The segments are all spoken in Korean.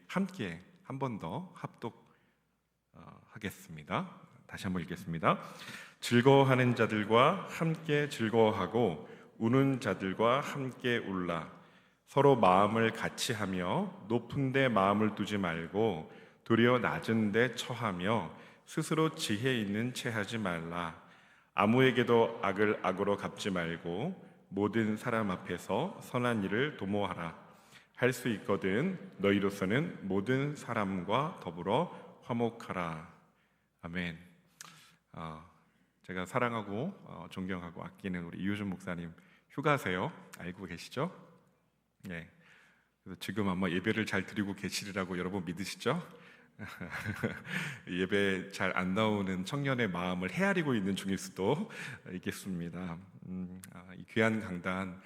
함께 한 번 더 합독하겠습니다. 다시 한번 읽겠습니다. 즐거워하는 자들과 함께 즐거워하고 우는 자들과 함께 울라. 서로 마음을 같이 하며 높은 데 마음을 두지 말고 도리어 낮은 데 처하며 스스로 지혜 있는 채 하지 말라. 아무에게도 악을 악으로 갚지 말고 모든 사람 앞에서 선한 일을 도모하라. 할 수 있거든 너희로서는 모든 사람과 더불어 화목하라. 아멘. 제가 사랑하고 존경하고 아끼는 우리 이효준 목사님 휴가세요. 알고 계시죠? 네. 그래서 지금 아마 예배를 잘 드리고 계시리라고 여러분 믿으시죠? 예배 잘 안 나오는 청년의 마음을 헤아리고 있는 중일 수도 있겠습니다. 이 귀한 강단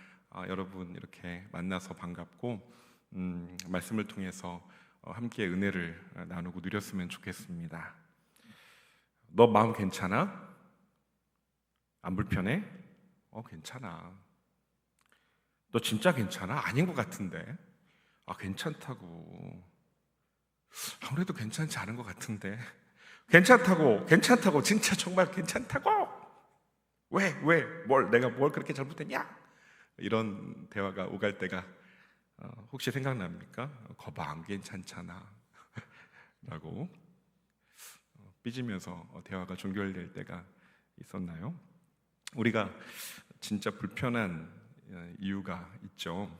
여러분 이렇게 만나서 반갑고 말씀을 통해서 함께 은혜를 나누고 누렸으면 좋겠습니다. 너 마음 괜찮아? 안 불편해? 괜찮아. 너 진짜 괜찮아? 아닌 것 같은데. 괜찮다고. 아무래도 괜찮지 않은 것 같은데. 괜찮다고, 진짜 정말 괜찮다고. 내가 뭘 그렇게 잘못했냐? 이런 대화가 오갈 때가 혹시 생각납니까? 거봐, 안 괜찮잖아 라고 삐지면서 대화가 종결될 때가 있었나요? 우리가 진짜 불편한 이유가 있죠.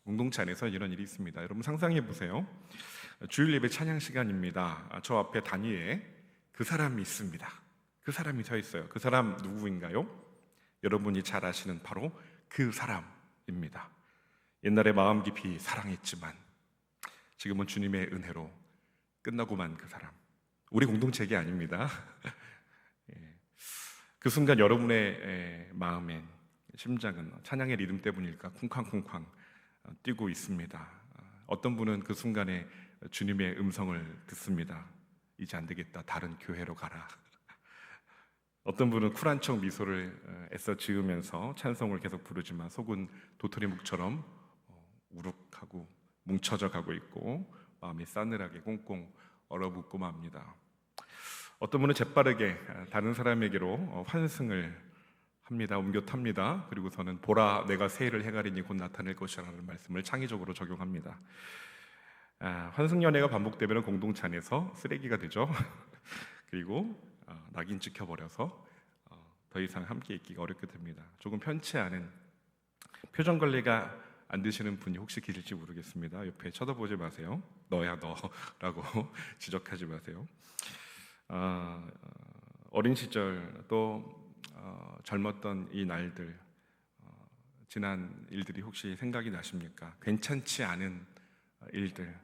공동체 안에서 이런 일이 있습니다. 여러분 상상해 보세요. 주일 예배 찬양 시간입니다. 저 앞에 단위에 그 사람이 있습니다. 그 사람이 서 있어요. 그 사람 누구인가요? 여러분이 잘 아시는 바로 그 사람입니다. 옛날에 마음 깊이 사랑했지만 지금은 주님의 은혜로 끝나고만 그 사람. 우리 공동체가 아닙니다. 그 순간 여러분의 마음엔 심장은 찬양의 리듬 때문일까 쿵쾅쿵쾅 뛰고 있습니다. 어떤 분은 그 순간에 주님의 음성을 듣습니다. 이제 안 되겠다. 다른 교회로 가라. 어떤 분은 쿨한 척 미소를 애써 지으면서 찬송을 계속 부르지만 속은 도토리묵처럼 우룩하고 뭉쳐져 가고 있고 마음이 싸늘하게 꽁꽁 얼어붙고 맙니다. 어떤 분은 재빠르게 다른 사람에게로 환승을 합니다. 옮겨 탑니다. 그리고서는 보라 내가 새해를 행하리니 곧 나타낼 것이라는 말씀을 창의적으로 적용합니다. 환승연애가 반복되면 공동체 안에서 쓰레기가 되죠. 그리고 낙인 찍혀버려서 더 이상 함께 있기가 어렵게 됩니다. 조금 편치 않은 표정 관리가 안 되시는 분이 혹시 계실지 모르겠습니다. 옆에 쳐다보지 마세요. 너야 너라고 지적하지 마세요. 어린 시절 또 젊었던 이 날들, 지난 일들이 혹시 생각이 나십니까? 괜찮지 않은 일들,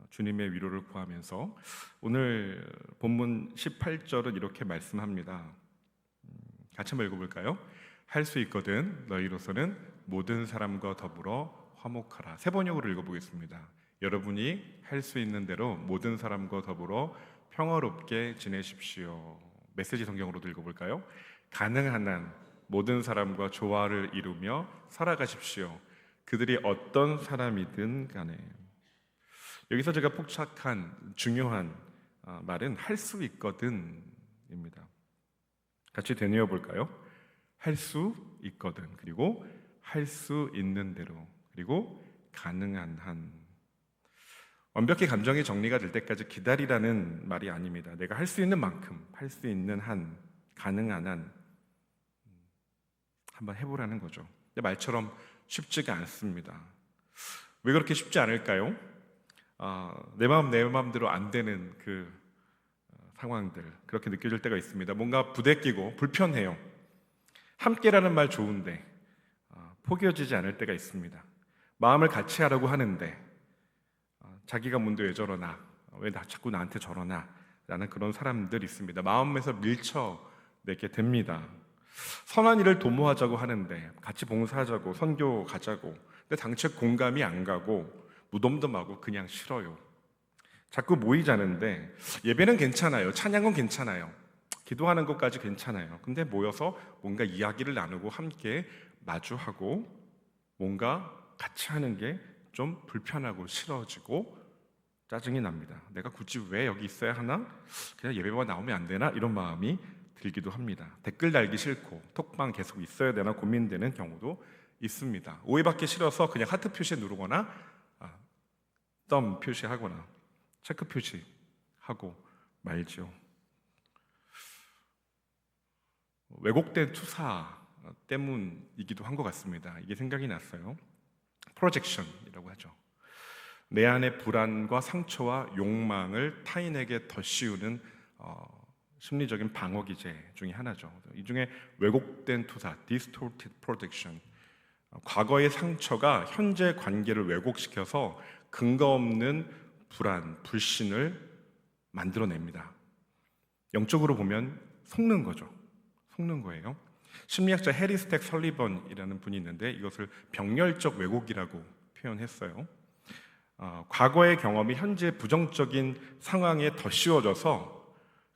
주님의 위로를 구하면서 오늘 본문 18절은 이렇게 말씀합니다. 같이 한번 읽어볼까요? 할 수 있거든 너희로서는 모든 사람과 더불어 화목하라. 세 번역으로 읽어보겠습니다. 여러분이 할 수 있는 대로 모든 사람과 더불어 평화롭게 지내십시오. 메시지 성경으로도 읽어볼까요? 가능한 한 모든 사람과 조화를 이루며 살아가십시오. 그들이 어떤 사람이든 간에. 여기서 제가 포착한 중요한 말은 할 수 있거든입니다. 같이 되뇌어 볼까요? 할 수 있거든, 그리고 할 수 있는 대로, 그리고 가능한 한. 완벽히 감정이 정리가 될 때까지 기다리라는 말이 아닙니다. 내가 할 수 있는 만큼, 할 수 있는 한, 가능한 한 한번 해보라는 거죠. 근데 말처럼 쉽지가 않습니다. 왜 그렇게 쉽지 않을까요? 내 마음대로 안 되는 그 상황들, 그렇게 느껴질 때가 있습니다. 뭔가 부대끼고 불편해요. 함께라는 말 좋은데 포기해지지 않을 때가 있습니다. 마음을 같이 하라고 하는데 자기가 뭔데 왜 저러나, 왜 자꾸 나한테 저러나 라는 그런 사람들이 있습니다. 마음에서 밀쳐내게 됩니다. 선한 일을 도모하자고 하는데, 같이 봉사하자고, 선교 가자고, 근데 당최 공감이 안 가고 무덤덤하고 그냥 싫어요. 자꾸 모이자는데 예배는 괜찮아요. 찬양은 괜찮아요. 기도하는 것까지 괜찮아요. 근데 모여서 뭔가 이야기를 나누고 함께 마주하고 뭔가 같이 하는 게 좀 불편하고 싫어지고 짜증이 납니다. 내가 굳이 왜 여기 있어야 하나? 그냥 예배만 나오면 안 되나? 이런 마음이 들기도 합니다. 댓글 달기 싫고 톡방 계속 있어야 되나 고민되는 경우도 있습니다. 오해받기 싫어서 그냥 하트 표시 누르거나 덤 표시하거나 체크 표시하고 말죠. 왜곡된 투사 때문이기도 한 것 같습니다. 이게 생각이 났어요. 프로젝션이라고 하죠. 내 안의 불안과 상처와 욕망을 타인에게 덧씌우는 심리적인 방어 기제 중에 하나죠. 이 중에 왜곡된 투사, distorted projection, 과거의 상처가 현재 관계를 왜곡시켜서 근거 없는 불안, 불신을 만들어냅니다. 영적으로 보면 속는 거죠. 속는 거예요. 심리학자 해리 스택 설리번이라는 분이 있는데 이것을 병렬적 왜곡이라고 표현했어요. 과거의 경험이 현재 부정적인 상황에 덧씌워져서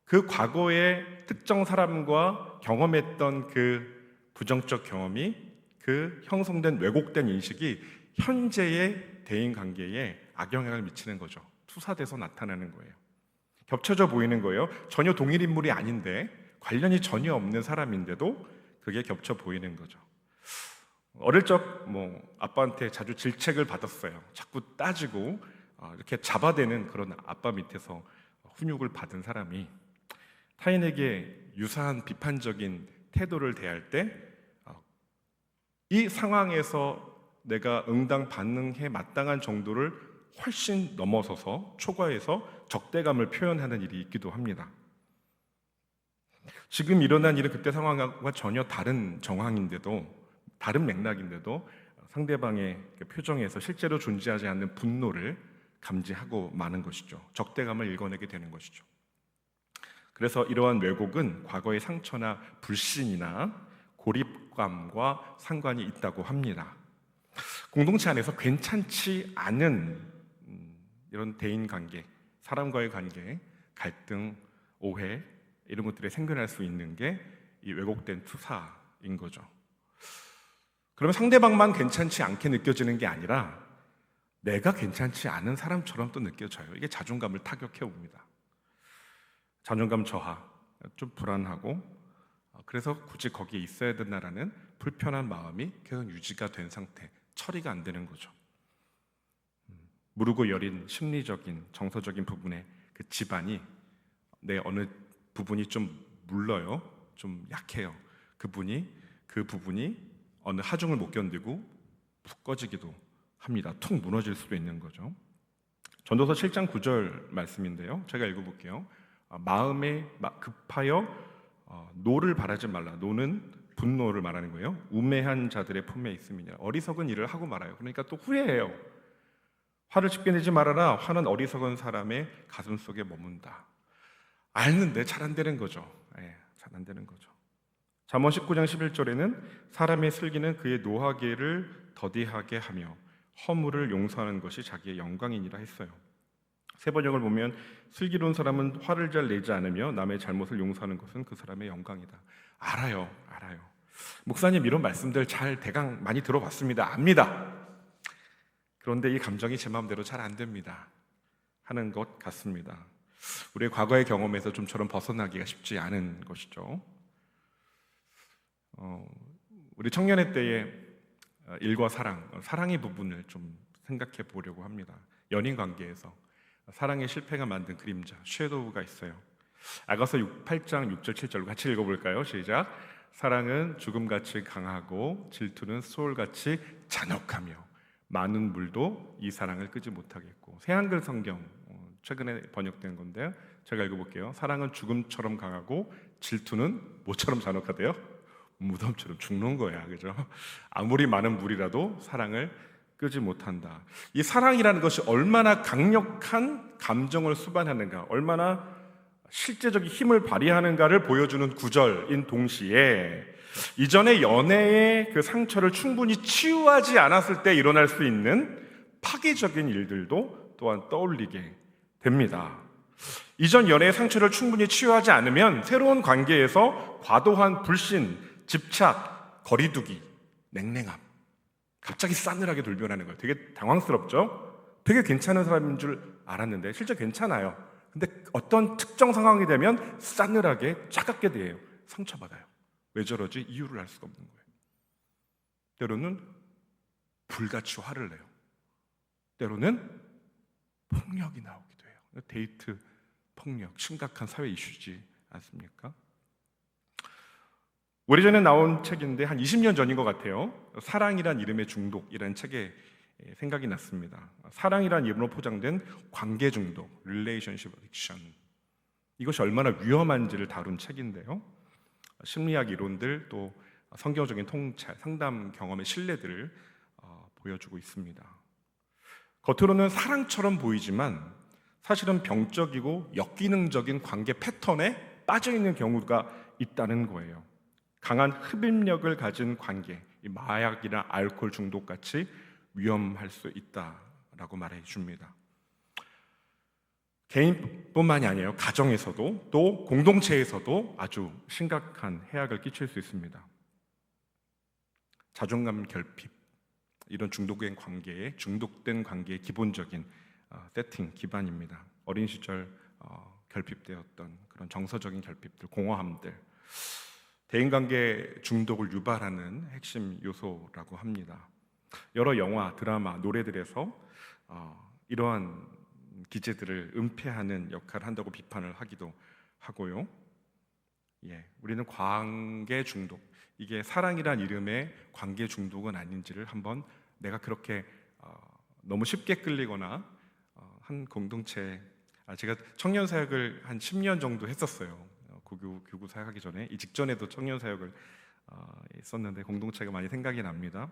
그 과거의 특정 사람과 경험했던 그 부정적 경험이 그 형성된 왜곡된 인식이 현재의 대인관계에 악영향을 미치는 거죠. 투사돼서 나타나는 거예요. 겹쳐져 보이는 거예요. 전혀 동일 인물이 아닌데 관련이 전혀 없는 사람인데도 그게 겹쳐 보이는 거죠. 어릴 적 아빠한테 자주 질책을 받았어요. 자꾸 따지고 이렇게 잡아대는 그런 아빠 밑에서 훈육을 받은 사람이 타인에게 유사한 비판적인 태도를 대할 때 이 상황에서 내가 응당 반응해 마땅한 정도를 훨씬 넘어서서 초과해서 적대감을 표현하는 일이 있기도 합니다. 지금 일어난 일은 그때 상황과 전혀 다른 정황인데도, 다른 맥락인데도 상대방의 표정에서 실제로 존재하지 않는 분노를 감지하고 마는 것이죠. 적대감을 읽어내게 되는 것이죠. 그래서 이러한 왜곡은 과거의 상처나 불신이나 고립감과 상관이 있다고 합니다. 공동체 안에서 괜찮지 않은 이런 대인관계, 사람과의 관계, 갈등, 오해 이런 것들이 생겨날 수 있는 게 이 왜곡된 투사인 거죠. 그러면 상대방만 괜찮지 않게 느껴지는 게 아니라 내가 괜찮지 않은 사람처럼 또 느껴져요. 이게 자존감을 타격해 옵니다. 자존감 저하, 좀 불안하고 그래서 굳이 거기에 있어야 된다라는 불편한 마음이 계속 유지가 된 상태, 처리가 안 되는 거죠. 무르고 여린 심리적인, 정서적인 부분의 그 지반이 내 어느 부분이 좀 물러요, 좀 약해요. 그 부분이 어느 하중을 못 견디고 푹 꺼지기도 합니다. 툭 무너질 수도 있는 거죠. 전도서 7장 9절 말씀인데요. 제가 읽어볼게요. 마음에 급하여 노를 바라지 말라. 노는 분노를 말하는 거예요. 우매한 자들의 품에 있음이니라. 어리석은 일을 하고 말아요. 그러니까 또 후회해요. 화를 쉽게 내지 말아라. 화는 어리석은 사람의 가슴 속에 머문다. 알는데 잘 안 되는 거죠. 잘 안 되는 거죠. 잠언 19장 11절에는 사람의 슬기는 그의 노하기를 더디하게 하며 허물을 용서하는 것이 자기의 영광이니라 했어요. 세번역을 보면 슬기로운 사람은 화를 잘 내지 않으며 남의 잘못을 용서하는 것은 그 사람의 영광이다. 알아요. 목사님 이런 말씀들 잘 대강 많이 들어봤습니다. 압니다. 그런데 이 감정이 제 마음대로 잘 안 됩니다 하는 것 같습니다. 우리의 과거의 경험에서 좀처럼 벗어나기가 쉽지 않은 것이죠. 우리 청년의 때의 일과 사랑의 부분을 좀 생각해 보려고 합니다. 연인 관계에서 사랑의 실패가 만든 그림자, 섀도우가 있어요. 아가서 8장 6절 7절 같이 읽어볼까요? 시작. 사랑은 죽음같이 강하고 질투는 소울같이 잔혹하며 많은 물도 이 사랑을 끄지 못하겠고. 새한글 성경 최근에 번역된 건데요. 제가 읽어볼게요. 사랑은 죽음처럼 강하고 질투는 뭐처럼 잔혹하대요? 무덤처럼 죽는 거야, 그죠? 아무리 많은 물이라도 사랑을 끄지 못한다. 이 사랑이라는 것이 얼마나 강력한 감정을 수반하는가, 얼마나 실제적인 힘을 발휘하는가를 보여주는 구절인 동시에 이전의 연애의 그 상처를 충분히 치유하지 않았을 때 일어날 수 있는 파괴적인 일들도 또한 떠올리게 됩니다. 이전 연애의 상처를 충분히 치유하지 않으면 새로운 관계에서 과도한 불신, 집착, 거리두기, 냉랭함, 갑자기 싸늘하게 돌변하는 거예요. 되게 당황스럽죠? 되게 괜찮은 사람인 줄 알았는데 실제 괜찮아요. 근데 어떤 특정 상황이 되면 싸늘하게 차갑게 돼요. 상처받아요. 왜 저러지? 이유를 알 수가 없는 거예요. 때로는 불같이 화를 내요. 때로는 폭력이 나오기도 해요. 데이트 폭력, 심각한 사회 이슈지 않습니까? 오래전에 나온 책인데 한 20년 전인 것 같아요. 사랑이란 이름의 중독이라는 책에 생각이 났습니다. 사랑이란 이름으로 포장된 관계 중독, Relationship Addiction. 이것이 얼마나 위험한지를 다룬 책인데요. 심리학 이론들 또 성경적인 통찰, 상담 경험의 신뢰들을 보여주고 있습니다. 겉으로는 사랑처럼 보이지만 사실은 병적이고 역기능적인 관계 패턴에 빠져있는 경우가 있다는 거예요. 강한 흡입력을 가진 관계, 마약이나 알코올 중독같이 위험할 수 있다라고 말해 줍니다. 개인뿐만이 아니에요. 가정에서도 또 공동체에서도 아주 심각한 해악을 끼칠 수 있습니다. 자존감 결핍, 이런 중독된 관계의 기본적인 세팅, 기반입니다. 어린 시절 결핍되었던 그런 정서적인 결핍들, 공허함들, 대인관계 중독을 유발하는 핵심 요소라고 합니다. 여러 영화, 드라마, 노래들에서 이러한 기제들을 은폐하는 역할을 한다고 비판을 하기도 하고요. 우리는 관계 중독, 이게 사랑이란 이름의 관계 중독은 아닌지를 한번 내가 그렇게 너무 쉽게 끌리거나 한 공동체, 제가 청년 사역을 한 10년 정도 했었어요. 교구 사역하기 전에, 이 직전에도 청년 사역을 했었는데 공동체가 많이 생각이 납니다.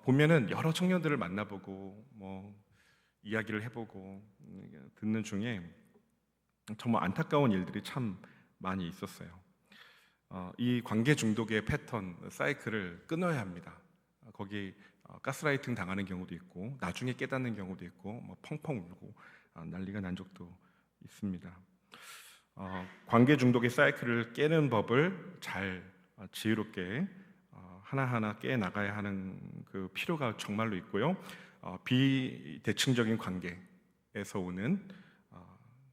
보면은 여러 청년들을 만나보고 이야기를 해보고 듣는 중에 정말 안타까운 일들이 참 많이 있었어요. 이 관계 중독의 패턴, 사이클을 끊어야 합니다. 거기 가스라이팅 당하는 경우도 있고 나중에 깨닫는 경우도 있고 펑펑 울고 난리가 난 적도 있습니다. 관계 중독의 사이클을 깨는 법을 잘 지혜롭게 하나하나 깨 나가야 하는 그 필요가 정말로 있고요. 비대칭적인 관계에서 오는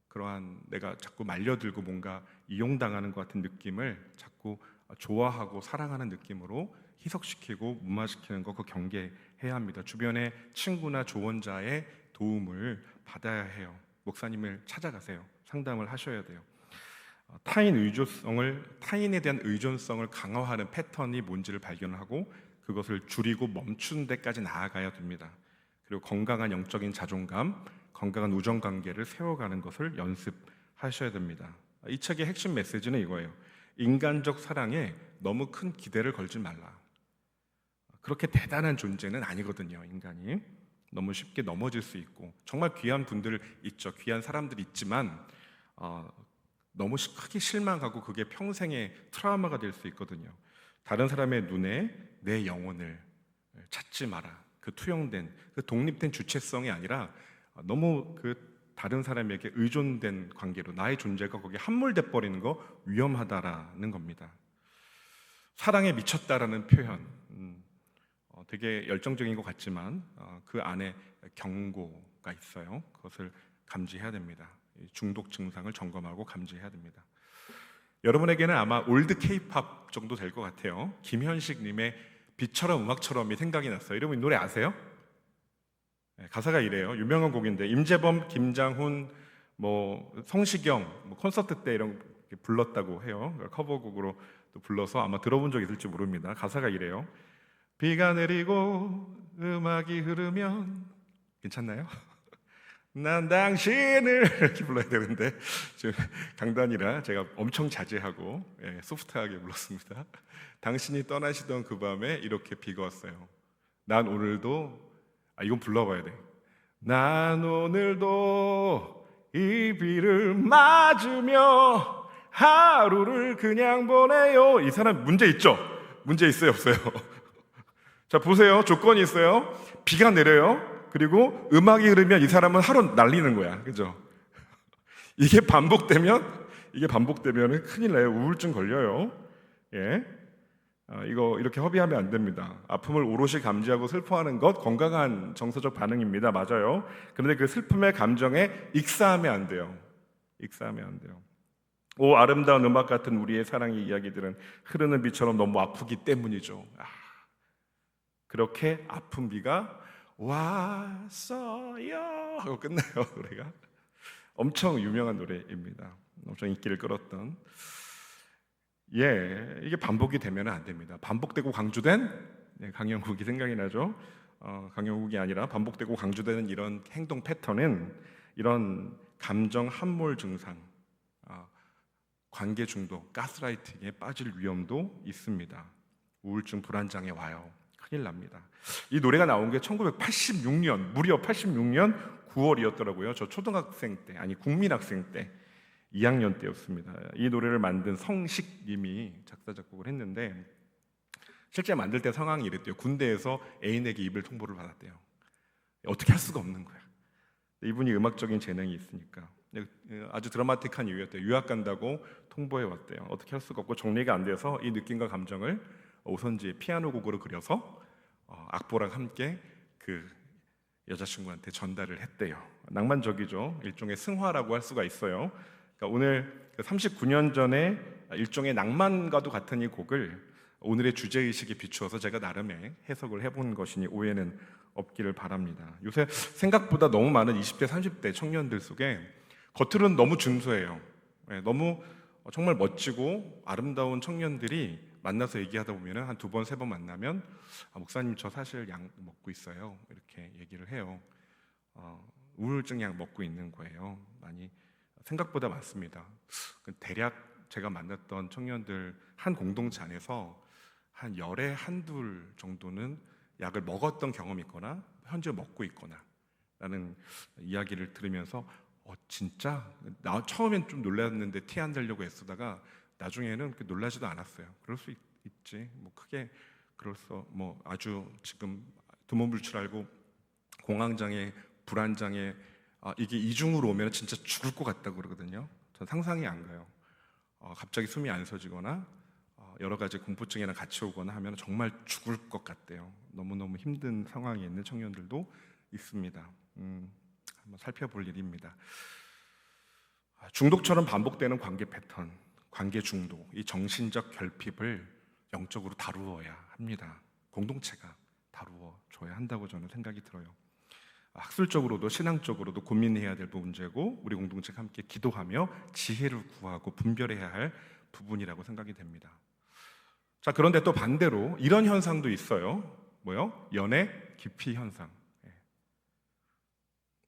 그러한 내가 자꾸 말려들고 뭔가 이용당하는 것 같은 느낌을 자꾸 좋아하고 사랑하는 느낌으로 희석시키고 무마시키는 거, 그거 경계해야 합니다. 주변의 친구나 조언자의 도움을 받아야 해요. 목사님을 찾아가세요. 상담을 하셔야 돼요. 타인에 대한 의존성을 강화하는 패턴이 뭔지를 발견하고 그것을 줄이고 멈춘 데까지 나아가야 됩니다. 그리고 건강한 영적인 자존감, 건강한 우정관계를 세워가는 것을 연습하셔야 됩니다. 이 책의 핵심 메시지는 이거예요. 인간적 사랑에 너무 큰 기대를 걸지 말라. 그렇게 대단한 존재는 아니거든요. 인간이 너무 쉽게 넘어질 수 있고 정말 귀한 분들 있죠. 귀한 사람들이 있지만 너무 크게 실망하고 그게 평생의 트라우마가 될 수 있거든요. 다른 사람의 눈에 내 영혼을 찾지 마라. 그 투영된, 그 독립된 주체성이 아니라 너무 그 다른 사람에게 의존된 관계로 나의 존재가 거기에 함몰돼 버리는 거 위험하다라는 겁니다. 사랑에 미쳤다라는 표현, 되게 열정적인 것 같지만 그 안에 경고가 있어요. 그것을 감지해야 됩니다. 중독 증상을 점검하고 감지해야 됩니다. 여러분에게는 아마 올드 K-팝 정도 될 것 같아요. 김현식님의 빛처럼 음악처럼이 생각이 났어요. 여러분 이 노래 아세요? 가사가 이래요. 유명한 곡인데 임재범, 김장훈, 성시경 콘서트 때 이런 불렀다고 해요. 커버곡으로 또 불러서 아마 들어본 적 있을지 모릅니다. 가사가 이래요. 비가 내리고 음악이 흐르면, 괜찮나요? 난 당신을 이렇게 불러야 되는데 지금 강단이라 제가 엄청 자제하고 소프트하게 불렀습니다. 당신이 떠나시던 그 밤에 이렇게 비가 왔어요. 난 오늘도 이건 불러봐야 돼. 난 오늘도 이 비를 맞으며 하루를 그냥 보내요. 이 사람 문제 있죠? 문제 있어요, 없어요? 자, 보세요. 조건이 있어요. 비가 내려요. 그리고 음악이 흐르면 이 사람은 하루 날리는 거야. 그죠? 이게 반복되면 큰일 나요. 우울증 걸려요. 이거 이렇게 허비하면 안 됩니다. 아픔을 오롯이 감지하고 슬퍼하는 것 건강한 정서적 반응입니다. 맞아요. 그런데 그 슬픔의 감정에 익사하면 안 돼요. 익사하면 안 돼요. 오 아름다운 음악 같은 우리의 사랑의 이야기들은 흐르는 비처럼 너무 아프기 때문이죠. 그렇게 아픈 비가 왔어요 하고 끝나요. 노래가 엄청 유명한 노래입니다. 엄청 인기를 끌었던. 이게 반복이 되면 안 됩니다. 반복되고 강조된 강영국이 생각이 나죠. 강영국이 아니라 반복되고 강조되는 이런 행동 패턴은 이런 감정 함몰 증상, 관계 중독, 가스라이팅에 빠질 위험도 있습니다. 우울증, 불안장애 와요. 큰일 납니다. 이 노래가 나온 게 1986년, 무려 86년 9월이었더라고요. 저 초등학생 때, 아니 국민학생 때 2학년 때였습니다. 이 노래를 만든 성식님이 작사 작곡을 했는데 실제 만들 때 상황이 이랬대요. 군대에서 애인에게 이별 통보를 받았대요. 어떻게 할 수가 없는 거야. 이분이 음악적인 재능이 있으니까 아주 드라마틱한 이유였대요. 유학 간다고 통보해 왔대요. 어떻게 할 수가 없고 정리가 안 돼서 이 느낌과 감정을 오선지에 피아노 곡으로 그려서 악보랑 함께 그 여자친구한테 전달을 했대요. 낭만적이죠. 일종의 승화라고 할 수가 있어요. 그러니까 오늘 39년 전에 일종의 낭만과도 같은 이 곡을 오늘의 주제의식에 비추어서 제가 나름의 해석을 해본 것이니 오해는 없기를 바랍니다. 요새 생각보다 너무 많은 20대, 30대 청년들 속에 겉으로는 너무 준수해요. 너무 정말 멋지고 아름다운 청년들이 만나서 얘기하다 보면 한 2번, 3번 만나면 목사님 저 사실 약 먹고 있어요. 이렇게 얘기를 해요. 우울증 약 먹고 있는 거예요. 많이 생각보다 많습니다. 대략 제가 만났던 청년들 한 공동체 안에서 한 열에 한둘 정도는 약을 먹었던 경험이 있거나 현재 먹고 있거나 라는 이야기를 들으면서 진짜? 나 처음엔 좀 놀랐는데 티 안 내려고 애쓰다가 나중에는 놀라지도 않았어요. 그럴 수 있지. 뭐 크게 뭐 아주 지금 두문불출 알고 공황장애, 불안장애 이게 이중으로 오면 진짜 죽을 것 같다고 그러거든요. 전 상상이 안 가요. 갑자기 숨이 안 쉬어지거나 여러 가지 공포증이랑 같이 오거나 하면 정말 죽을 것 같대요. 너무너무 힘든 상황에 있는 청년들도 있습니다. 한번 살펴볼 일입니다. 중독처럼 반복되는 관계 패턴, 관계 중독, 이 정신적 결핍을 영적으로 다루어야 합니다. 공동체가 다루어 줘야 한다고 저는 생각이 들어요. 학술적으로도 신앙적으로도 고민해야 될 문제고 우리 공동체가 함께 기도하며 지혜를 구하고 분별해야 할 부분이라고 생각이 됩니다. 자, 그런데 또 반대로 이런 현상도 있어요. 뭐요? 연애 기피 현상.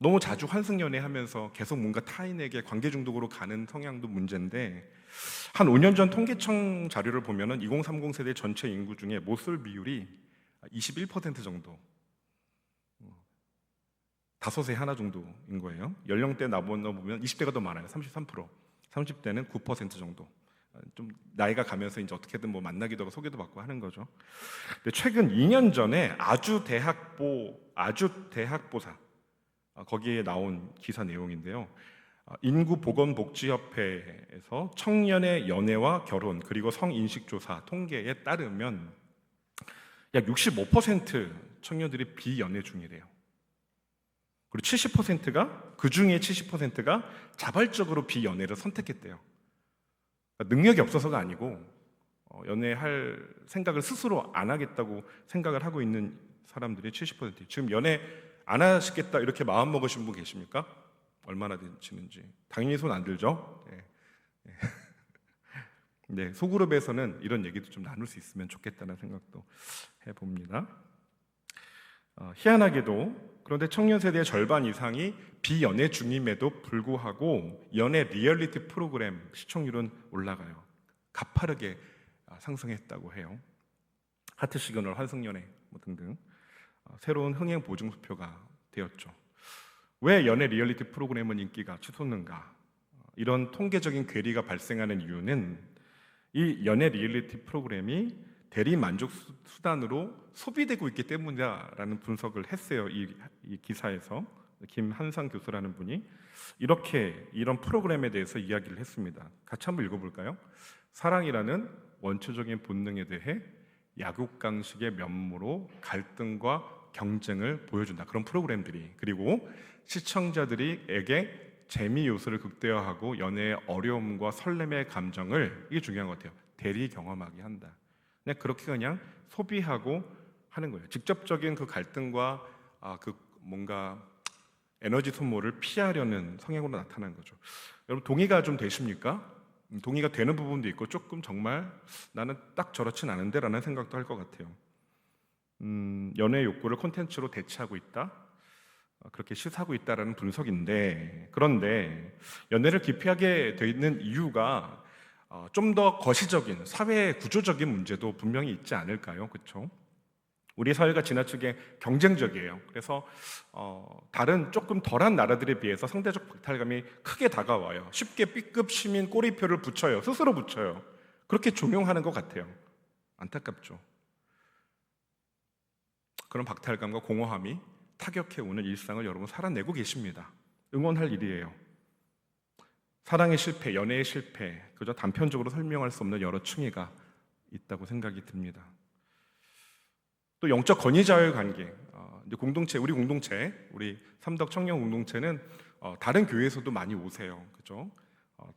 너무 자주 환승연애 하면서 계속 뭔가 타인에게 관계 중독으로 가는 성향도 문제인데 한 5년 전 통계청 자료를 보면은 2030 세대 전체 인구 중에 모쏠 비율이 21% 정도, 5에 하나 정도인 거예요. 연령대 나눠보면 20대가 더 많아요. 33%, 30대는 9% 정도. 좀 나이가 가면서 이제 어떻게든 뭐 만나기도 하고 소개도 받고 하는 거죠. 근데 최근 2년 전에 아주 대학보사 거기에 나온 기사 내용인데요. 인구보건복지협회에서 청년의 연애와 결혼 그리고 성인식조사 통계에 따르면 약 65% 청년들이 비연애 중이래요. 그리고 70%가 그 중에 70%가 자발적으로 비연애를 선택했대요. 그러니까 능력이 없어서가 아니고 연애할 생각을 스스로 안 하겠다고 생각을 하고 있는 사람들이 70%. 지금 연애 안 하시겠다 이렇게 마음 먹으신 분 계십니까? 얼마나 되시는지 당연히 손 안 들죠. 네, 소그룹에서는 이런 얘기도 좀 나눌 수 있으면 좋겠다는 생각도 해봅니다. 희한하게도 그런데 청년 세대의 절반 이상이 비연애 중임에도 불구하고 연애 리얼리티 프로그램 시청률은 올라가요. 가파르게 상승했다고 해요. 하트 시그널, 환승연애 등등 새로운 흥행 보증수표가 되었죠. 왜 연애 리얼리티 프로그램은 인기가 치솟는가? 이런 통계적인 괴리가 발생하는 이유는 이 연애 리얼리티 프로그램이 대리 만족 수단으로 소비되고 있기 때문이다라는 분석을 했어요. 이 기사에서 김한상 교수라는 분이 이렇게 이런 프로그램에 대해서 이야기를 했습니다. 같이 한번 읽어볼까요? 사랑이라는 원초적인 본능에 대해 약육강식의 면모로 갈등과 경쟁을 보여준다. 그런 프로그램들이. 그리고 시청자들에게 재미 요소를 극대화하고 연애의 어려움과 설렘의 감정을, 이게 중요한 것 같아요, 대리 경험하게 한다. 그냥 그렇게 그냥 소비하고 하는 거예요. 직접적인 그 갈등과 그 뭔가 에너지 소모를 피하려는 성향으로 나타난 거죠. 여러분 동의가 좀 되십니까? 동의가 되는 부분도 있고 조금 정말 나는 딱 저렇진 않은데 라는 생각도 할 것 같아요. 연애 욕구를 콘텐츠로 대체하고 있다, 그렇게 시사하고 있다라는 분석인데, 그런데 연애를 기피하게 돼 있는 이유가 좀 더 거시적인 사회 구조적인 문제도 분명히 있지 않을까요? 그렇죠? 우리 사회가 지나치게 경쟁적이에요. 그래서 다른 조금 덜한 나라들에 비해서 상대적 박탈감이 크게 다가와요. 쉽게 B급 시민 꼬리표를 붙여요. 스스로 붙여요. 그렇게 종용하는 것 같아요. 안타깝죠. 그런 박탈감과 공허함이 타격해 오는 일상을 여러분 살아내고 계십니다. 응원할 일이에요. 사랑의 실패, 연애의 실패, 그저 단편적으로 설명할 수 없는 여러 층위가 있다고 생각이 듭니다. 또 영적 권위자와의 관계, 이제 공동체, 우리 삼덕 청년 공동체는 다른 교회에서도 많이 오세요, 그죠?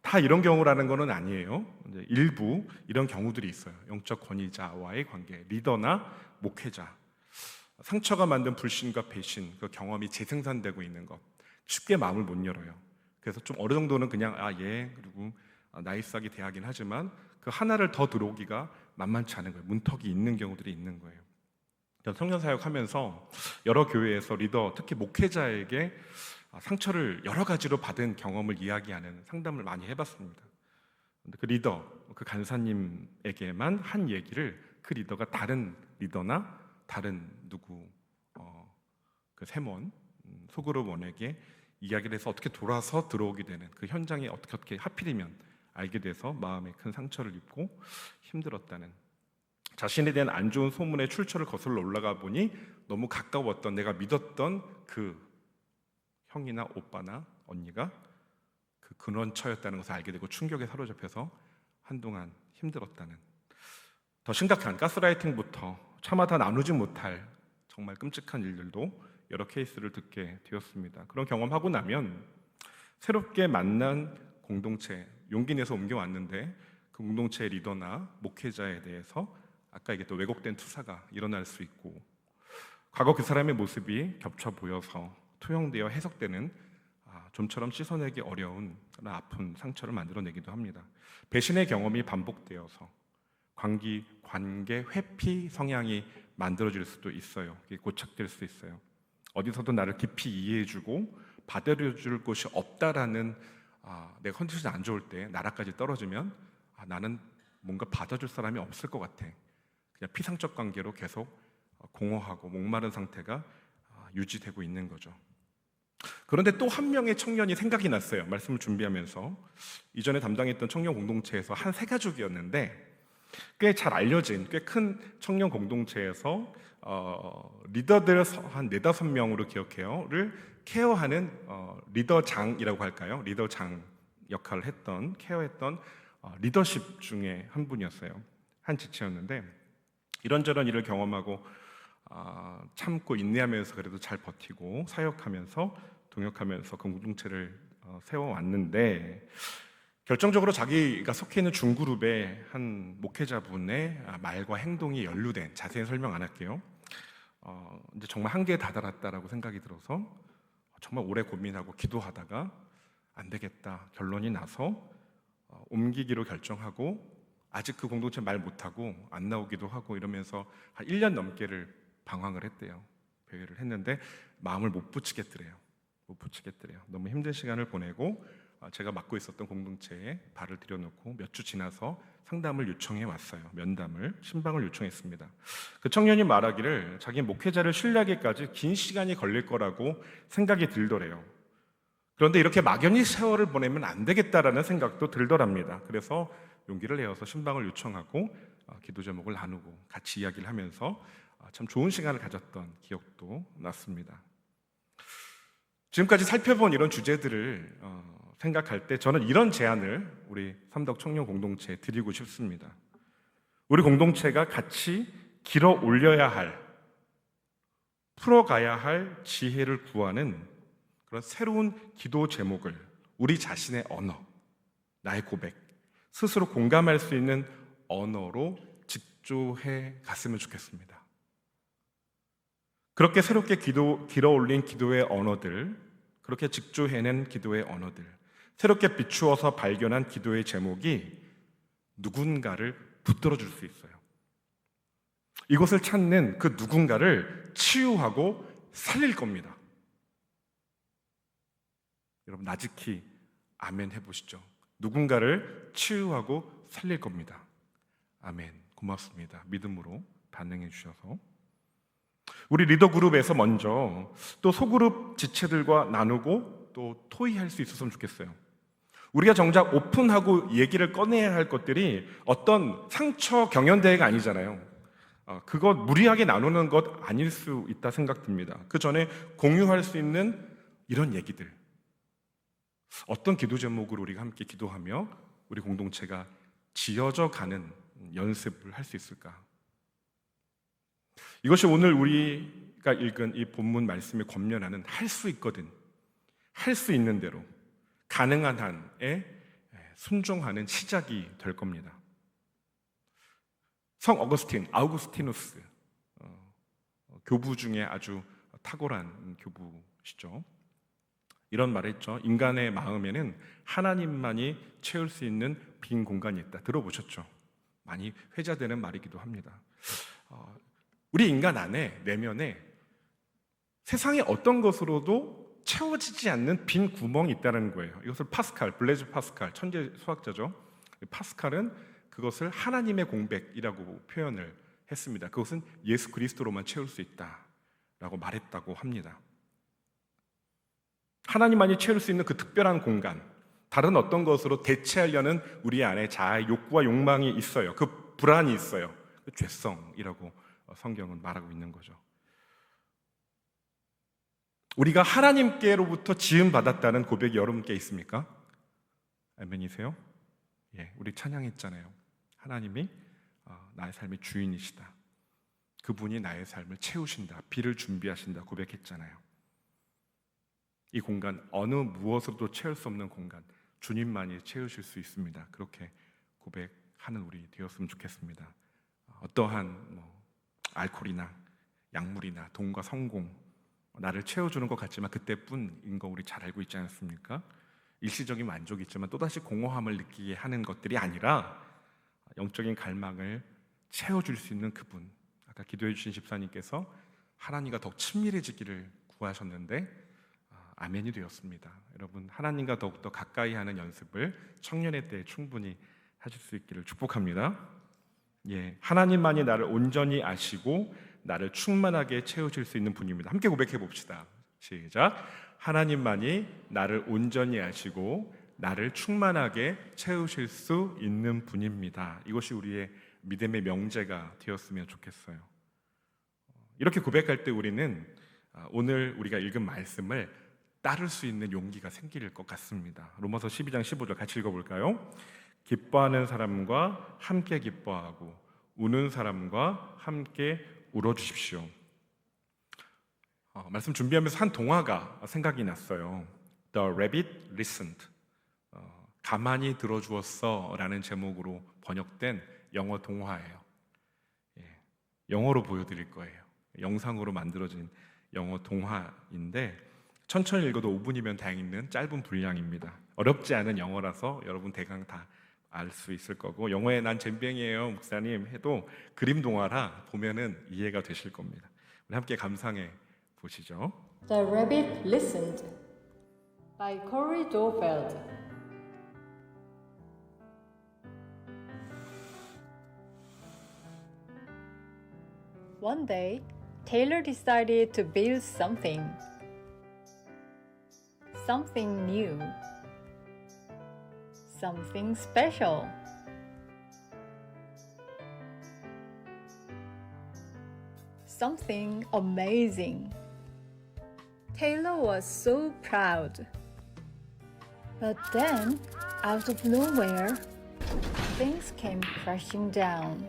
다 이런 경우라는 것은 아니에요. 이제 일부 이런 경우들이 있어요. 영적 권위자와의 관계, 리더나 목회자, 상처가 만든 불신과 배신, 그 경험이 재생산되고 있는 것, 쉽게 마음을 못 열어요. 그래서 좀 어느 정도는 그냥 그리고 나이스하게 대하긴 하지만 그 하나를 더 들어오기가 만만치 않은 거예요. 문턱이 있는 경우들이 있는 거예요. 청년 사역하면서 여러 교회에서 리더, 특히 목회자에게 상처를 여러 가지로 받은 경험을 이야기하는 상담을 많이 해봤습니다. 근데 그 리더, 그 간사님에게만 한 얘기를 그 리더가 다른 리더나 다른 누구 그 세몬 소그룹원에게 이야기를 해서 어떻게 돌아서 들어오게 되는 그 현장에 어떻게 하필이면 알게 돼서 마음에 큰 상처를 입고 힘들었다는, 자신에 대한 안 좋은 소문의 출처를 거슬러 올라가 보니 너무 가까웠던, 내가 믿었던 그 형이나 오빠나 언니가 그 근원처였다는 것을 알게 되고 충격에 사로잡혀서 한동안 힘들었다는, 더 심각한 가스라이팅부터 차마 다 나누지 못할 정말 끔찍한 일들도 여러 케이스를 듣게 되었습니다. 그런 경험하고 나면 새롭게 만난 공동체, 용기 내서 옮겨왔는데 그 공동체의 리더나 목회자에 대해서 아까 얘기했던 왜곡된 투사가 일어날 수 있고, 과거 그 사람의 모습이 겹쳐 보여서 투영되어 해석되는 좀처럼 씻어내기 어려운 아픈 상처를 만들어내기도 합니다. 배신의 경험이 반복되어서 관계 회피 성향이 만들어질 수도 있어요. 고착될 수 있어요. 어디서도 나를 깊이 이해해주고 받아들여줄 곳이 없다라는, 내가 컨디션이 안 좋을 때 나라까지 떨어지면 나는 뭔가 받아줄 사람이 없을 것 같아. 그냥 피상적 관계로 계속 공허하고 목마른 상태가 유지되고 있는 거죠. 그런데 또 한 명의 청년이 생각이 났어요. 말씀을 준비하면서 이전에 담당했던 청년 공동체에서 한 세 가족이었는데 꽤 잘 알려진 꽤 큰 청년 공동체에서 리더들 한 4-5명으로 기억해요.를 케어하는 리더장이라고 할까요? 리더장 역할을 했던, 케어했던 리더십 중에 한 분이었어요. 한 지체였는데 이런저런 일을 경험하고 참고 인내하면서 그래도 잘 버티고 사역하면서 동역하면서 그 공동체를 세워왔는데, 결정적으로 자기가 속해 있는 중그룹의 한 목회자분의 말과 행동이 연루된, 자세히 설명 안 할게요. 이제 정말 한계에 다다랐다라고 생각이 들어서 정말 오래 고민하고 기도하다가 안 되겠다 결론이 나서 옮기기로 결정하고, 아직 그 공동체 말 못하고 안 나오기도 하고 이러면서 한 1년 넘게를 방황을 했대요. 배회를 했는데 마음을 못 붙이겠더래요. 너무 힘든 시간을 보내고 제가 맡고 있었던 공동체에 발을 들여놓고 몇 주 지나서 상담을 요청해 왔어요. 면담을, 신방을 요청했습니다. 그 청년이 말하기를 자기 목회자를 신뢰하기까지 긴 시간이 걸릴 거라고 생각이 들더래요. 그런데 이렇게 막연히 세월을 보내면 안 되겠다라는 생각도 들더랍니다. 그래서 용기를 내어서 신방을 요청하고 기도 제목을 나누고 같이 이야기를 하면서 참 좋은 시간을 가졌던 기억도 났습니다. 지금까지 살펴본 이런 주제들을 생각할 때 저는 이런 제안을 우리 삼덕 청년 공동체에 드리고 싶습니다. 우리 공동체가 같이 길어 올려야 할, 풀어가야 할 지혜를 구하는 그런 새로운 기도 제목을 우리 자신의 언어, 나의 고백, 스스로 공감할 수 있는 언어로 직조해 갔으면 좋겠습니다. 그렇게 새롭게 길어 올린 기도의 언어들, 그렇게 직조해낸 기도의 언어들, 새롭게 비추어서 발견한 기도의 제목이 누군가를 붙들어 줄 수 있어요. 이것을 찾는 그 누군가를 치유하고 살릴 겁니다. 여러분 나직히 아멘 해보시죠. 누군가를 치유하고 살릴 겁니다. 아멘. 고맙습니다. 믿음으로 반응해 주셔서. 우리 리더 그룹에서 먼저 또 소그룹 지체들과 나누고 또 토의할 수 있었으면 좋겠어요. 우리가 정작 오픈하고 얘기를 꺼내야 할 것들이 어떤 상처 경연대회가 아니잖아요. 그것 무리하게 나누는 것 아닐 수 있다 생각됩니다. 그 전에 공유할 수 있는 이런 얘기들, 어떤 기도 제목으로 우리가 함께 기도하며 우리 공동체가 지어져 가는 연습을 할 수 있을까? 이것이 오늘 우리가 읽은 이 본문 말씀에 권면하는 할 수 있거든, 할 수 있는 대로 가능한 한에 순종하는 시작이 될 겁니다. 성 아우구스티누스 교부 중에 아주 탁월한 교부시죠. 이런 말을 했죠. 인간의 마음에는 하나님만이 채울 수 있는 빈 공간이 있다. 들어보셨죠? 많이 회자되는 말이기도 합니다. 우리 인간 안에, 내면에 세상의 어떤 것으로도 채워지지 않는 빈 구멍이 있다는 거예요. 이것을 블레즈 파스칼, 천재 수학자죠. 파스칼은 그것을 하나님의 공백이라고 표현을 했습니다. 그것은 예수 그리스도로만 채울 수 있다라고 말했다고 합니다. 하나님만이 채울 수 있는 그 특별한 공간, 다른 어떤 것으로 대체하려는 우리 안에 자아의 욕구와 욕망이 있어요. 그 불안이 있어요. 그 죄성이라고 성경은 말하고 있는 거죠. 우리가 하나님께로부터 지음받았다는 고백이 여러분께 있습니까? 아멘이세요? 예, 우리 찬양했잖아요. 하나님이 나의 삶의 주인이시다. 그분이 나의 삶을 채우신다. 비를 준비하신다. 고백했잖아요. 이 공간, 어느 무엇으로도 채울 수 없는 공간, 주님만이 채우실 수 있습니다. 그렇게 고백하는 우리 되었으면 좋겠습니다. 어떠한 알코올이나 약물이나 돈과 성공, 나를 채워주는 것 같지만 그때뿐인 거 우리 잘 알고 있지 않습니까? 일시적인 만족이 있지만 또다시 공허함을 느끼게 하는 것들이 아니라 영적인 갈망을 채워줄 수 있는 그분, 아까 기도해 주신 집사님께서 하나님과 더 친밀해지기를 구하셨는데 아멘이 되었습니다. 여러분 하나님과 더욱더 가까이 하는 연습을 청년의 때에 충분히 하실 수 있기를 축복합니다. 예, 하나님만이 나를 온전히 아시고 나를 충만하게 채우실 수 있는 분입니다. 함께 고백해 봅시다. 시작. 하나님만이 나를 온전히 아시고 나를 충만하게 채우실 수 있는 분입니다. 이것이 우리의 믿음의 명제가 되었으면 좋겠어요. 이렇게 고백할 때 우리는 오늘 우리가 읽은 말씀을 따를 수 있는 용기가 생길 것 같습니다. 로마서 12장 15절 같이 읽어볼까요? 기뻐하는 사람과 함께 기뻐하고 우는 사람과 함께 울어주십시오. 말씀 준비하면서 한 동화가 생각이 났어요. The Rabbit Listened. 가만히 들어주었어 라는 제목으로 번역된 영어 동화예요. 영어로 보여드릴 거예요. 영상으로 만들어진 영어 동화인데 천천히 읽어도 5분이면 다행인 짧은 분량입니다. 어렵지 않은 영어라서 여러분 대강 다 알 수 있을 거고, 영어에 난 젬병이에요 목사님 해도 그림 동화라 보면은 이해가 되실 겁니다. 우리 함께 감상해 보시죠. The Rabbit Listened by Corey Doorfeld. One day, Taylor decided to build something new, something special. Something amazing. Taylor was so proud. But then, out of nowhere, things came crashing down.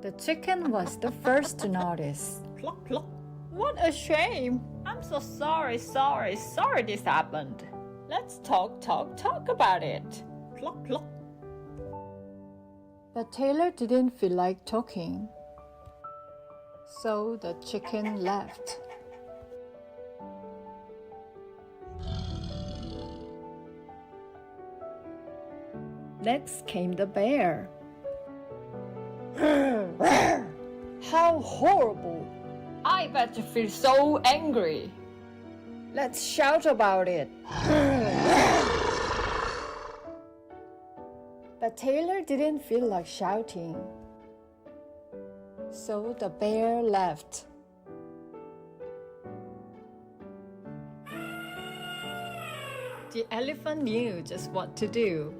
The chicken was the first to notice. Cluck, cluck. What a shame! I'm so sorry this happened. Let's talk about it. Cluck, cluck. But Taylor didn't feel like talking. So the chicken left. Next came the bear. How horrible! I bet you feel so angry. Let's shout about it. But Taylor didn't feel like shouting. So the bear left. The elephant knew just what to do.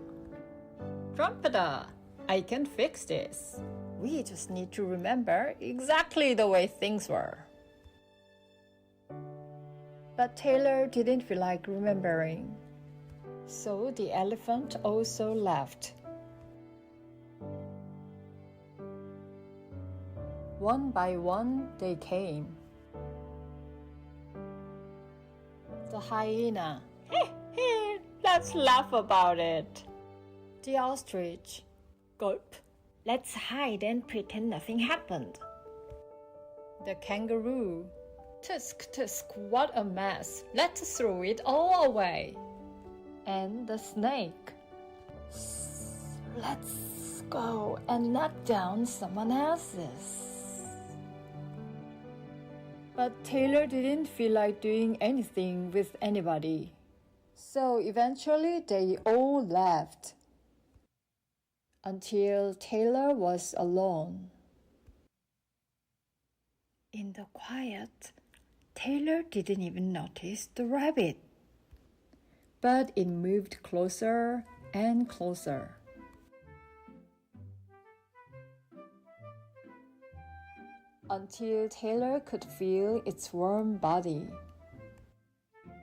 Trumpeter, I can fix this. We just need to remember exactly the way things were. But Taylor didn't feel like remembering. So the elephant also left. One by one they came. The hyena, Let's laugh about it. the ostrich, Gulp. Let's hide and pretend nothing happened. the kangaroo. Tusk, tusk, what a mess. Let's throw it all away. And the snake. Let's go and knock down someone else's. But Taylor didn't feel like doing anything with anybody. So eventually they all left. Until Taylor was alone. In the quiet, Taylor didn't even notice the rabbit. But it moved closer and closer. Until Taylor could feel its warm body.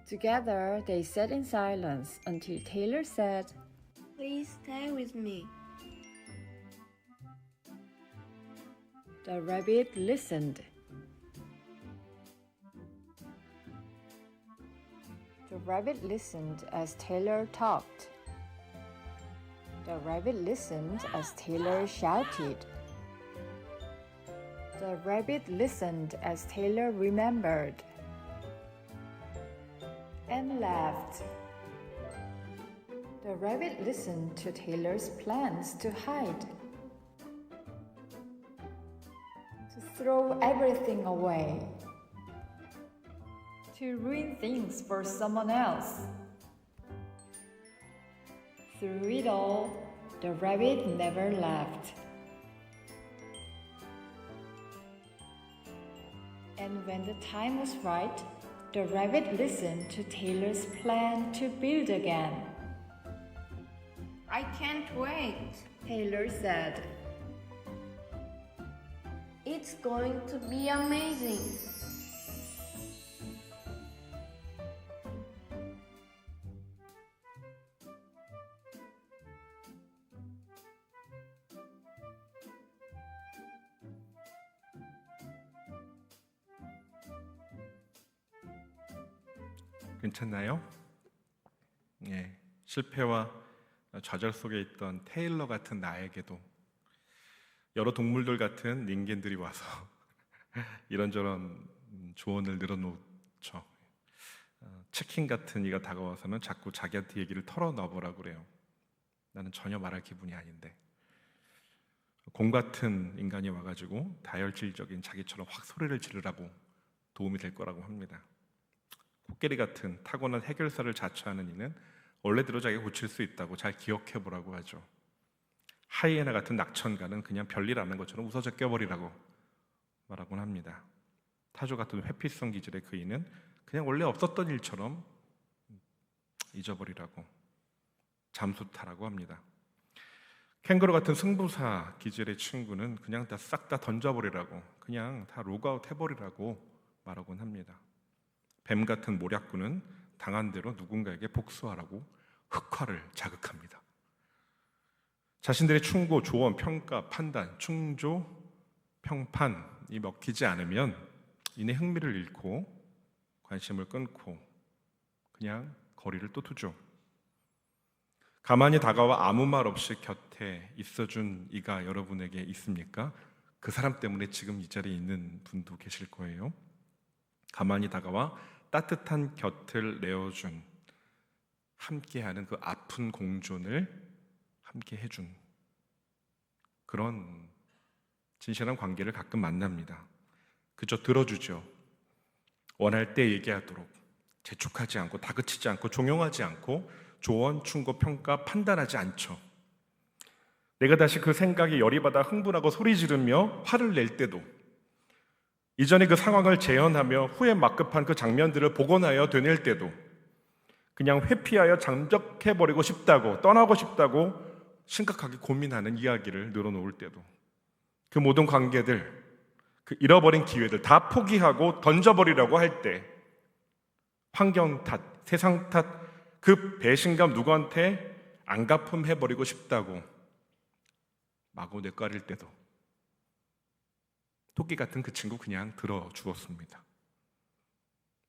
Together, they sat in silence until Taylor said, Please stay with me. The rabbit listened. The rabbit listened as Taylor talked. The rabbit listened as Taylor shouted. The rabbit listened as Taylor remembered and laughed. The rabbit listened to Taylor's plans to hide, to throw everything away, to ruin things for someone else. Through it all, the rabbit never left. And when the time was right, the rabbit listened to Taylor's plan to build again. I can't wait. Taylor said, It's going to be amazing. 괜찮나요? 예, 실패와 좌절 속에 있던 테일러 같은 나에게도 여러 동물들 같은 닌겐들이 와서 이런저런 조언을 늘어놓죠. 치킨 같은 이가 다가와서는 자꾸 자기한테 얘기를 털어놔보라고 그래요. 나는 전혀 말할 기분이 아닌데. 곰 같은 인간이 와가지고 다혈질적인 자기처럼 확 소리를 지르라고 도움이 될 거라고 합니다. 코끼리 같은 타고난 해결사를 자처하는 이는 원래대로 자기가 고칠 수 있다고 잘 기억해보라고 하죠. 하이에나 같은 낙천가는 그냥 별일 아는 것처럼 웃어 제껴버리라고 말하곤 합니다. 타조 같은 회피성 기질의 그 이는 그냥 원래 없었던 일처럼 잊어버리라고 잠수타라고 합니다. 캥거루 같은 승부사 기질의 친구는 그냥 다 싹 다 던져버리라고, 그냥 다 로그아웃 해버리라고 말하곤 합니다. 뱀 같은 모략꾼은 당한 대로 누군가에게 복수하라고 흑화를 자극합니다. 자신들의 충고, 조언, 평가, 판단, 충조, 평판이 먹히지 않으면 이내 흥미를 잃고 관심을 끊고 그냥 거리를 또 두죠. 가만히 다가와 아무 말 없이 곁에 있어준 이가 여러분에게 있습니까? 그 사람 때문에 지금 이 자리에 있는 분도 계실 거예요. 가만히 다가와 따뜻한 곁을 내어준, 함께하는 그 아픈 공존을 함께 해준 그런 진실한 관계를 가끔 만납니다. 그저 들어주죠. 원할 때 얘기하도록 재촉하지 않고 다그치지 않고 종용하지 않고 조언, 충고, 평가, 판단하지 않죠. 내가 다시 그 생각에 열이 받아 흥분하고 소리 지르며 화를 낼 때도, 이전에 그 상황을 재현하며 후에 막급한 그 장면들을 복원하여 되뇌일 때도, 그냥 회피하여 잠적해버리고 싶다고, 떠나고 싶다고 심각하게 고민하는 이야기를 늘어놓을 때도, 그 모든 관계들, 그 잃어버린 기회들 다 포기하고 던져버리려고 할 때, 환경 탓, 세상 탓, 그 배신감 누구한테 안 갚음해버리고 싶다고 마구 내꺼릴 때도 토끼 같은 그 친구 그냥 들어주었습니다.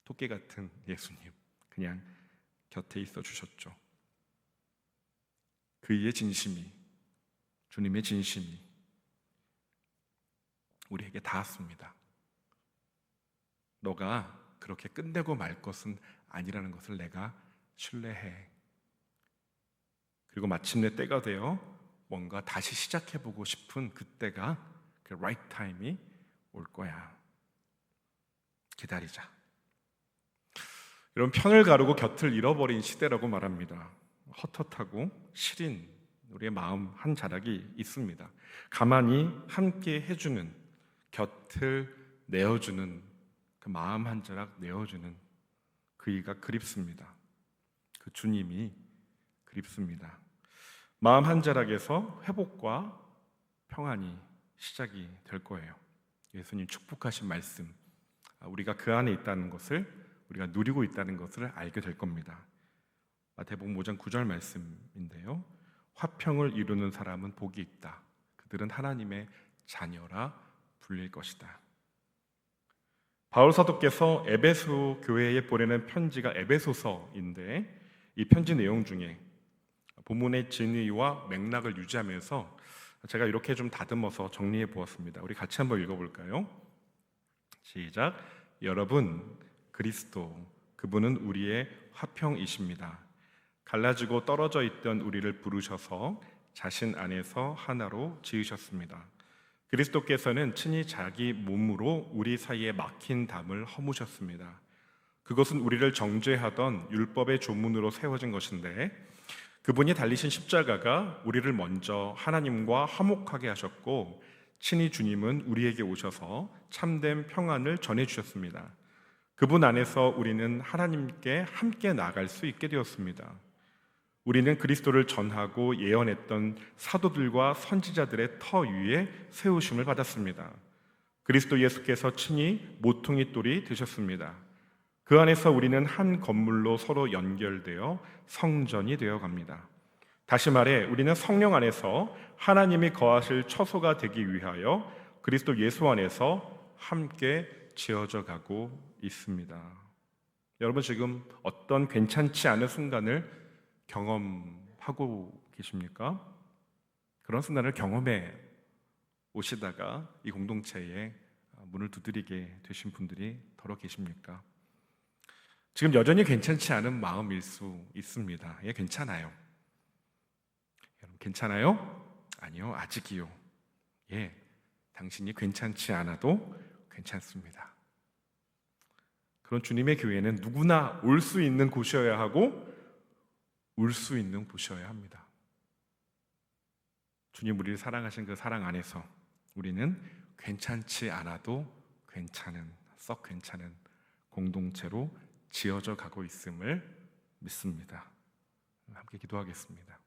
토끼 같은 예수님 그냥 곁에 있어 주셨죠. 그의 진심이, 주님의 진심이 우리에게 닿았습니다. 너가 그렇게 끝내고 말 것은 아니라는 것을 내가 신뢰해. 그리고 마침내 때가 되어 뭔가 다시 시작해보고 싶은 그때가, 그 right time이 올 거야. 기다리자. 여러분, 편을 가르고 곁을 잃어버린 시대라고 말합니다. 헛헛하고 시린 우리의 마음 한 자락이 있습니다. 가만히 함께 해주는, 곁을 내어주는, 그 마음 한 자락 내어주는 그이가 그립습니다. 그 주님이 그립습니다. 마음 한 자락에서 회복과 평안이 시작이 될 거예요. 예수님 축복하신 말씀, 우리가 그 안에 있다는 것을, 우리가 누리고 있다는 것을 알게 될 겁니다. 마태복음 5장 9절 말씀인데요. 화평을 이루는 사람은 복이 있다. 그들은 하나님의 자녀라 불릴 것이다. 바울 사도께서 에베소 교회에 보내는 편지가 에베소서인데, 이 편지 내용 중에 본문의 진위와 맥락을 유지하면서 제가 이렇게 좀 다듬어서 정리해 보았습니다. 우리 같이 한번 읽어볼까요? 시작. 여러분, 그리스도, 그분은 우리의 화평이십니다. 갈라지고 떨어져 있던 우리를 부르셔서 자신 안에서 하나로 지으셨습니다. 그리스도께서는 친히 자기 몸으로 우리 사이에 막힌 담을 허무셨습니다. 그것은 우리를 정죄하던 율법의 조문으로 세워진 것인데, 그분이 달리신 십자가가 우리를 먼저 하나님과 화목하게 하셨고, 친히 주님은 우리에게 오셔서 참된 평안을 전해주셨습니다. 그분 안에서 우리는 하나님께 함께 나아갈 수 있게 되었습니다. 우리는 그리스도를 전하고 예언했던 사도들과 선지자들의 터 위에 세우심을 받았습니다. 그리스도 예수께서 친히 모퉁이 돌이 되셨습니다. 그 안에서 우리는 한 건물로 서로 연결되어 성전이 되어 갑니다. 다시 말해 우리는 성령 안에서 하나님이 거하실 처소가 되기 위하여 그리스도 예수 안에서 함께 지어져 가고 있습니다. 여러분, 지금 어떤 괜찮지 않은 순간을 경험하고 계십니까? 그런 순간을 경험해 오시다가 이 공동체에 문을 두드리게 되신 분들이 더러 계십니까? 지금 여전히 괜찮지 않은 마음일 수 있습니다. 예, 괜찮아요. 여러분, 괜찮아요? 아니요, 아직이요. 예, 당신이 괜찮지 않아도 괜찮습니다. 그런 주님의 교회는 누구나 올 수 있는 곳이어야 하고 울 수 있는 곳이어야 합니다. 주님 우리를 사랑하신 그 사랑 안에서 우리는 괜찮지 않아도 괜찮은, 썩 괜찮은 공동체로 지어져 가고 있음을 믿습니다. 함께 기도하겠습니다.